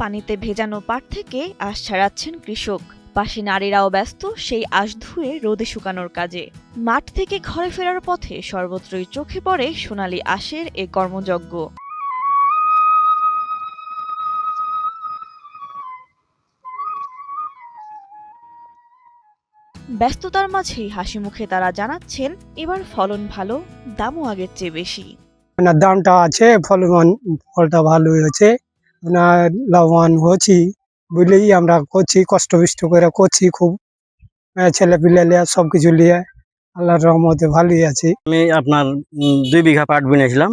পানিতে ভেজানো পাট থেকে আঁশ ছাড়াচ্ছেন কৃষক। পাশে নারীরাও ব্যস্ত সেই আঁশ ধুয়ে রোদে শুকানোর কাজে। মাঠ থেকে ঘরে ফেরার পথে সর্বত্রই চোখে পড়ে সোনালী আঁশের এ কর্মযজ্ঞ। ব্যস্ততার মাঝেই হাসি মুখে তারা জানাচ্ছেন, এবার ফলন ভালো, দামও আগের চেয়ে বেশি। দামটা আছে, ফলটা ভালোই হচ্ছে, লাভবান হচ্ছি বুঝলেই আমরা করছি, কষ্ট বিষ্ট করে করছি খুব। ছেলে পিলে লিয়ে সবকিছু লিয়ে আল্লাহর রহমতে ভালোই আছি। আমি আপনার 2 বিঘা পাট বুনেছিলাম।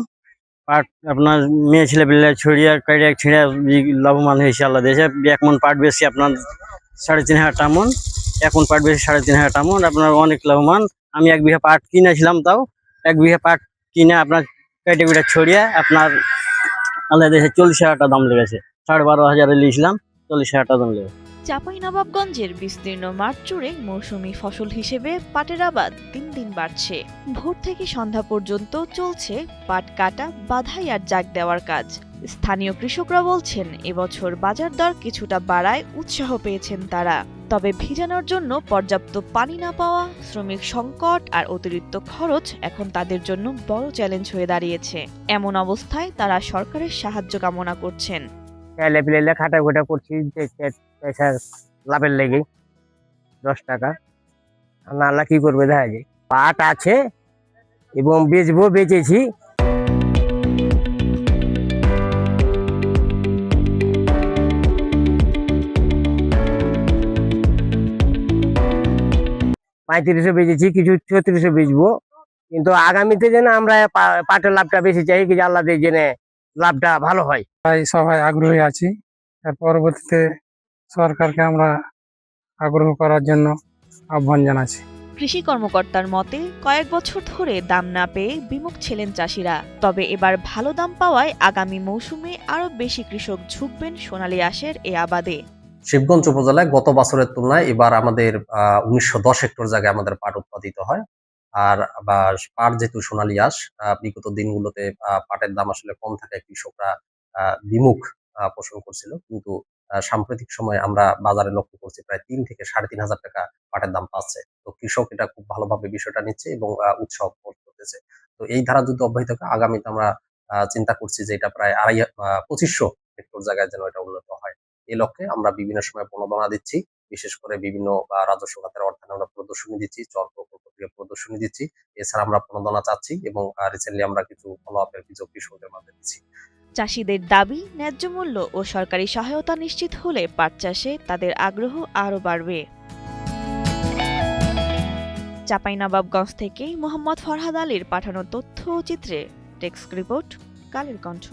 পাট আপনার মেয়ে ছেলে পিলে ছড়িয়ে কাটিয়ে ছিঁড়ে লাভবান হয়েছে আল্লাহ দিয়েছে। 1 মণ পাট বেশি আপনার 3,500 টাকা মণ, 1 মণ পাট বেশি 3,500 টাকা মণ, আপনার অনেক লাভবান। আমি 1 বিঘা পাট কিনেছিলাম, তাও 1 বিঘা পাট কিনে আপনার কেটে কুটে ছড়িয়ে আপনার আল্লাহ দিয়েছে 40,000 টাকা দাম লেগেছে। 12,500 নিয়েছিলাম, 40,000 টাকা দাম লেগেছে। চাঁপাইনবাবগঞ্জের বিস্তীর্ণ মাঠ জুড়ে মৌসুমী ফসল হিসেবে পাটের আবাদ দিন দিন বাড়ছে। ভোর থেকে সন্ধ্যা পর্যন্ত চলছে পাট কাটা, বাধাই আর জাগ দেওয়ার কাজ। স্থানীয় কৃষকরা বলছেন, এবছর বাজার দর কিছুটা বাড়ায় উৎসাহ পেয়েছেন তারা। তবে ভিজানোর জন্য পর্যাপ্ত পানি না পাওয়া, শ্রমিক সংকট আর অতিরিক্ত খরচ এখন তাদের জন্য বড় চ্যালেঞ্জ হয়ে দাঁড়িয়েছে। এমন অবস্থায় তারা সরকারের সাহায্য কামনা করছেন। ছেলে পিলে খাটা খুটা করছি পয়সা লাভের লেগে 10 টাকা, আল্লাহ কি করবে দেখা যায়। পাট আছে এবং বেচেছি। পঁয়ত্রিশে বেচেছি, কিছু 36-এ বেচবো। কিন্তু আগামীতে যেন আমরা পাটের লাভটা বেশি চাই, কি আল্লাহ দিয়ে যেন লাভটা ভালো হয়। সবাই আগ্রহী আছি, পরবর্তীতে সরকারকে আমরা আগ্রহ করার জন্য আহ্বান জানাচ্ছি। কৃষি কর্মকর্তার মতে, কয়েক বছর ধরে দাম না পেয়ে বিমুখ ছিলেন চাষিরা। তবে এবার ভালো দাম পাওয়ায় আগামী মৌসুমে আরো বেশি কৃষক ঝুঁকবেন সোনালী আঁশের এ আবাদে। শিবগঞ্জ উপজেলায় গত বছরের তুলনায় এবার আমাদের 1910 হেক্টর জায়গায় আমাদের পাট উৎপাদিত হয়। আর পাট যেহেতু সোনালী আঁশ, বিগত দিনগুলোতে পাটের দাম আসলে কম থাকায় কৃষকরা বিমুখ পোষণ করছিল। কিন্তু সাম্প্রতিক সময়ে আমরা বাজারে লক্ষ্য করছি প্রায় 3 থেকে 3,500 টাকা পাটের দাম পাচ্ছে। তো কৃষক এটা খুব ভালোভাবে বিষয়টা নিচ্ছে এবং উৎসাহ বোধ করতেছে। তো এই ধারা যদি অব্যাহত থাকে, আগামীতে আমরা চিন্তা করছি যে এটা প্রায় 2500 হেক্টর জায়গায় যেন এটা উন্নত হয়। এই লক্ষ্যে আমরা বিভিন্ন সময় প্রণোদনা দিচ্ছি, বিশেষ করে বিভিন্ন রাজস্ব খাতের অর্থায়নে আমরা প্রদর্শনী দিচ্ছি, চর প্রকল্প থেকে প্রদর্শনী দিচ্ছি। এছাড়া আমরা প্রণোদনা চাচ্ছি এবং রিসেন্টলি আমরা কিছু ফলো আপের কিছু কৃষকদের মাঝে দিচ্ছি। চাষিদের দাবি, ন্যায্য মূল্য ও সরকারি সহায়তা নিশ্চিত হলে পাট চাষে তাদের আগ্রহ আরও বাড়বে। চাঁপাইনবাবগঞ্জ থেকে মোহাম্মদ ফরহাদ আলীর পাঠানো তথ্য ও চিত্রে ডেস্ক রিপোর্ট, কালের কণ্ঠ।